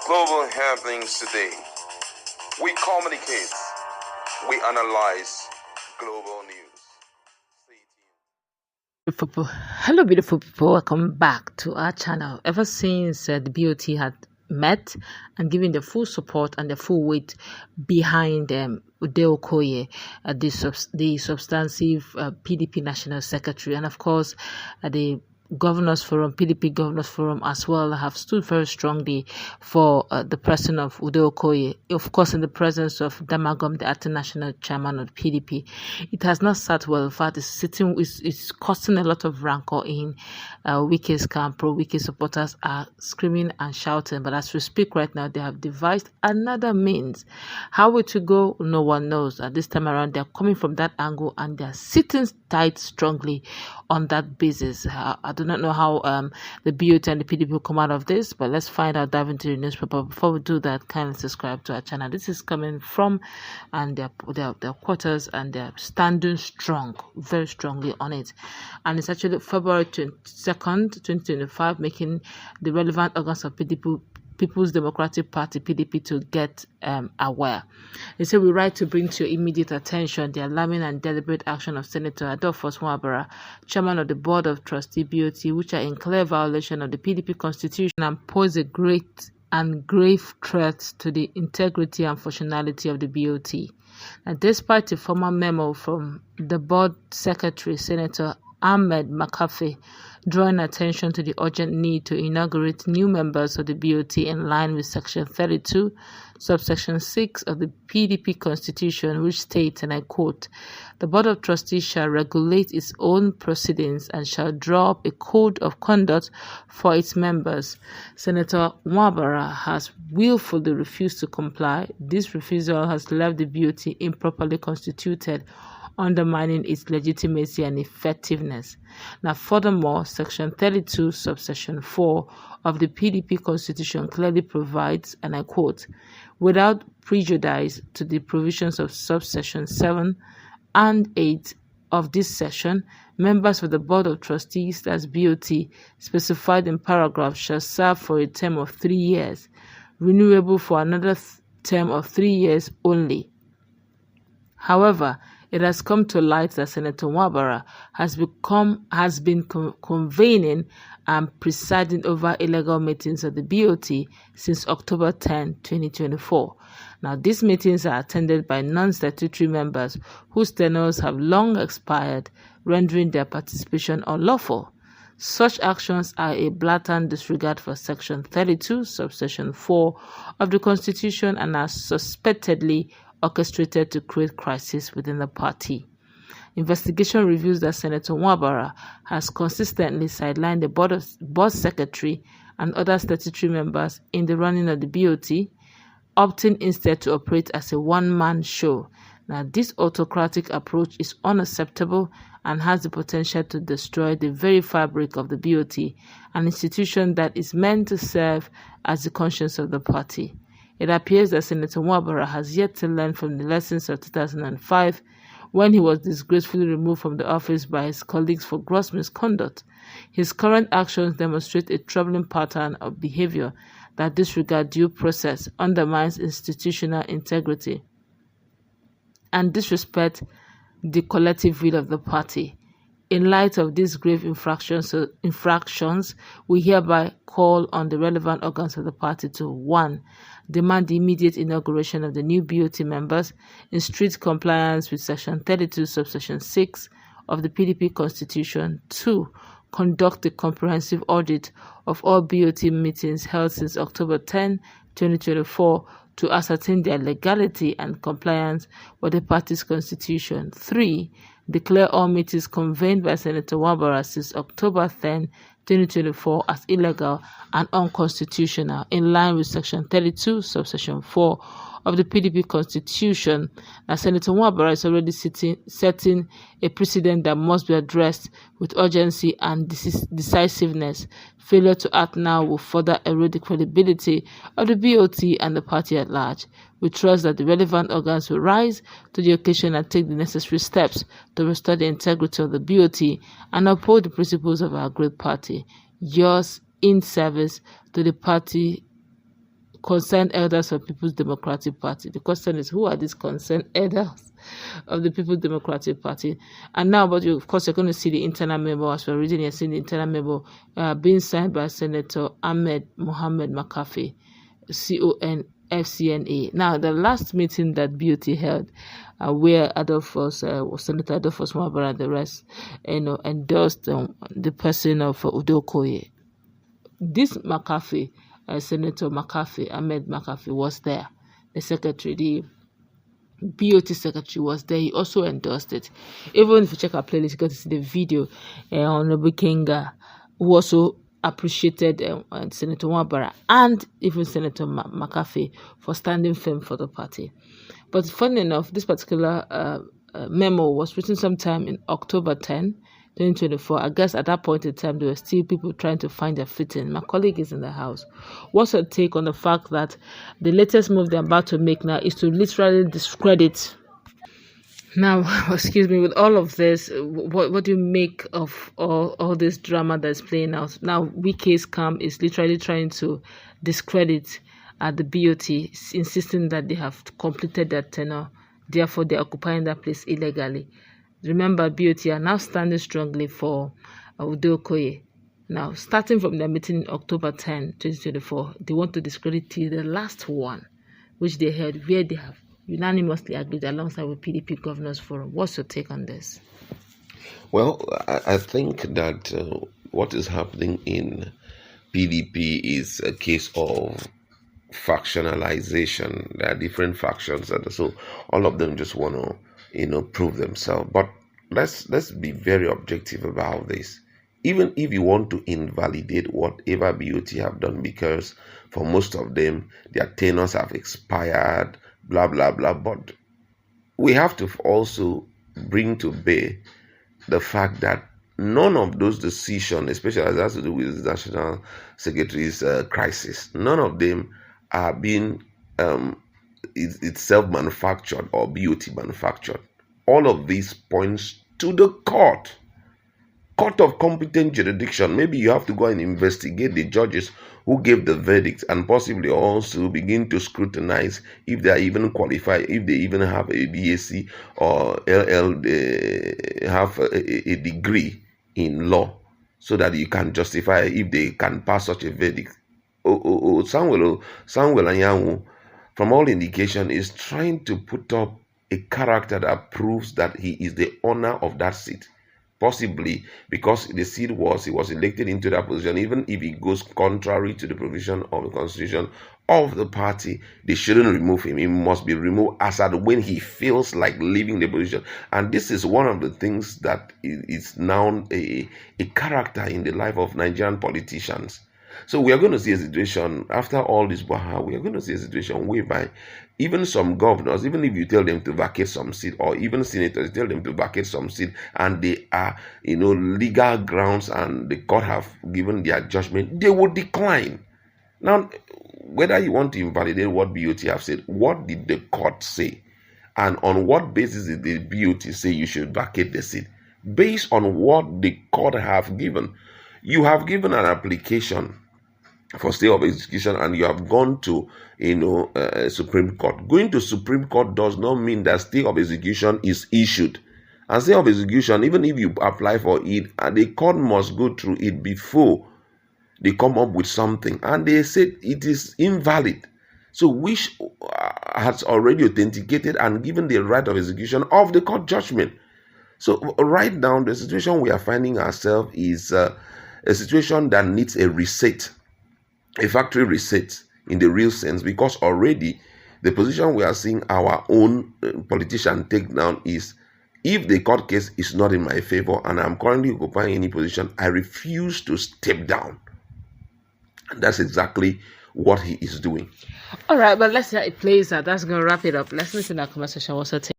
Global happenings today. We communicate. We analyze global news. Hello, beautiful people. Welcome back to our channel. Ever since the BoT had met and given the full support and the full weight behind Ude Okoye, the substantive PDP National Secretary, and of course the Governors Forum, PDP Governors Forum as well, have stood very strongly for the person of Ude Okoye, of course in the presence of Damagum, the acting national chairman of PDP. It has not sat well. In fact, it's causing a lot of rancor in Wike's camp. Pro-Wike supporters are screaming and shouting, but as we speak right now, they have devised another means. How it will go, no one knows. At this time around, they're coming from that angle and they're sitting tight strongly on that basis. I do not know how the BoT and the PDP will come out of this, but let's find out, dive into the newspaper. Before we do that, kindly subscribe to our channel. This is coming from and their quarters, and they're standing strong, very strongly on it. And it's actually February 22nd, 2025, making the relevant organs of PDP, People's Democratic Party, PDP, to get aware. They say, we write to bring to your immediate attention the alarming and deliberate action of Senator Adolphus Wabara, chairman of the Board of Trustee BoT, which are in clear violation of the PDP Constitution and pose a great and grave threat to the integrity and functionality of the BoT. And despite a formal memo from the Board Secretary, Senator Ahmed McAfee, drawing attention to the urgent need to inaugurate new members of the BoT in line with Section 32, subsection 6 of the PDP Constitution, which states, and I quote, "The Board of Trustees shall regulate its own proceedings and shall draw up a code of conduct for its members." Senator Wabara has willfully refused to comply. This refusal has left the BoT improperly constituted, undermining its legitimacy and effectiveness. Now, furthermore, Section 32, subsection 4 of the PDP Constitution clearly provides, and I quote, "Without prejudice to the provisions of subsection 7 and 8 of this section, members of the Board of Trustees, that's BoT, specified in paragraph, shall serve for a term of 3 years, renewable for another term of 3 years only." However, it has come to light that Senator Wabara has been convening and presiding over illegal meetings of the BoT since October 10, 2024. Now, these meetings are attended by non-statutory members whose tenures have long expired, rendering their participation unlawful. Such actions are a blatant disregard for Section 32, subsection 4 of the Constitution, and are suspectedly orchestrated to create crisis within the party. Investigation reveals that Senator Wabara has consistently sidelined the board secretary and other statutory members in the running of the BoT, opting instead to operate as a one-man show. Now, this autocratic approach is unacceptable and has the potential to destroy the very fabric of the BoT, an institution that is meant to serve as the conscience of the party. It appears that Senator Wabara has yet to learn from the lessons of 2005, when he was disgracefully removed from the office by his colleagues for gross misconduct. His current actions demonstrate a troubling pattern of behavior that disregards due process, undermines institutional integrity, and disrespects the collective will of the party. In light of these grave infractions, we hereby call on the relevant organs of the party to 1. Demand the immediate inauguration of the new BoT members in strict compliance with Section 32, subsection 6 of the PDP Constitution. 2. Conduct a comprehensive audit of all BoT meetings held since October 10, 2024 to ascertain their legality and compliance with the party's constitution. 3. Declare all meetings convened by Senator Wabara since October 10, 2024 as illegal and unconstitutional in line with Section 32, subsection 4 of the PDP Constitution. Now, Senator Wabara is already setting a precedent that must be addressed with urgency and decisiveness. Failure to act now will further erode the credibility of the BoT and the party at large. We trust that the relevant organs will rise to the occasion and take the necessary steps to restore the integrity of the BoT and uphold the principles of our great party. Yours in service to the party concerned elders of People's Democratic Party. The question is, who are these concerned elders of the People's Democratic Party? And now, but of course, you're going to see the internal memo as we're reading. You're seeing the internal memo being signed by Senator Ahmed Mohamed McAfee, CON-FCNA. Now, the last meeting that BoT held, where Senator Adolphus Wabara and the rest, endorsed the person of Udokoye. This McAfee, Senator McAfee, Ahmed McAfee, was there. The secretary, the BoT secretary was there. He also endorsed it. Even if you check our playlist, you got to see the video. Honorable Kinga, who also appreciated Senator Wabara and even Senator McAfee for standing firm for the party. But funny enough, this particular memo was written sometime in October 10, 2024. I guess at that point in time, there were still people trying to find their footing. My colleague is in the house. What's her take on the fact that the latest move they're about to make now is to literally discredit? Now, excuse me, with all of this, what do you make of all this drama that's playing out? Now, Wike's camp is literally trying to discredit the BoT, insisting that they have completed their tenure. Therefore, they're occupying that place illegally. Remember, BoT are now standing strongly for Udokoye. Now, starting from their meeting in October 10, 2024, they want to discredit the last one, which they held, where they have unanimously agreed alongside with PDP Governors Forum. What's your take on this? Well, I think that what is happening in PDP is a case of factionalization. There are different factions, and so all of them just want to prove themselves. But let's be very objective about this. Even if you want to invalidate whatever BoT have done, because for most of them their tenures have expired, blah blah blah, but we have to also bring to bear the fact that none of those decisions, especially as it has to do with the National Secretary's crisis, none of them are being it's self-manufactured or BoT manufactured. All of these points to the court of competent jurisdiction. Maybe you have to go and investigate the judges who gave the verdict, and possibly also begin to scrutinize if they are even qualified, if they even have a BSc or LL, have a degree in law, so that you can justify if they can pass such a verdict. Samuel Anyanwu, from all indication, is trying to put up a character that proves that he is the owner of that seat. Possibly because the seat he was elected into that position. Even if he goes contrary to the provision of the constitution of the party, they shouldn't remove him. He must be removed as at when he feels like leaving the position. And this is one of the things that is now a character in the life of Nigerian politicians. So we are going to see a situation, after all this Baha, we are going to see a situation whereby even some governors, even if you tell them to vacate some seat, or even senators tell them to vacate some seat, and they are, legal grounds, and the court have given their judgment, they will decline. Now, whether you want to invalidate what BoT have said, what did the court say? And on what basis did the BoT say you should vacate the seat? Based on what the court have given. You have given an application for stay of execution, and you have gone to Supreme Court. Going to Supreme Court does not mean that stay of execution is issued. And stay of execution, even if you apply for it, the court must go through it before they come up with something, and they said it is invalid. So which has already authenticated and given the right of execution of the court judgment. So right now, the situation we are finding ourselves is a situation that needs a reset. A factory reset in the real sense, because already the position we are seeing our own politician take down is, if the court case is not in my favor and I'm currently occupying any position, I refuse to step down. And that's exactly what he is doing. All right, but let's see how it plays out. That's going to wrap it up. Let's listen to that conversation. What's your take?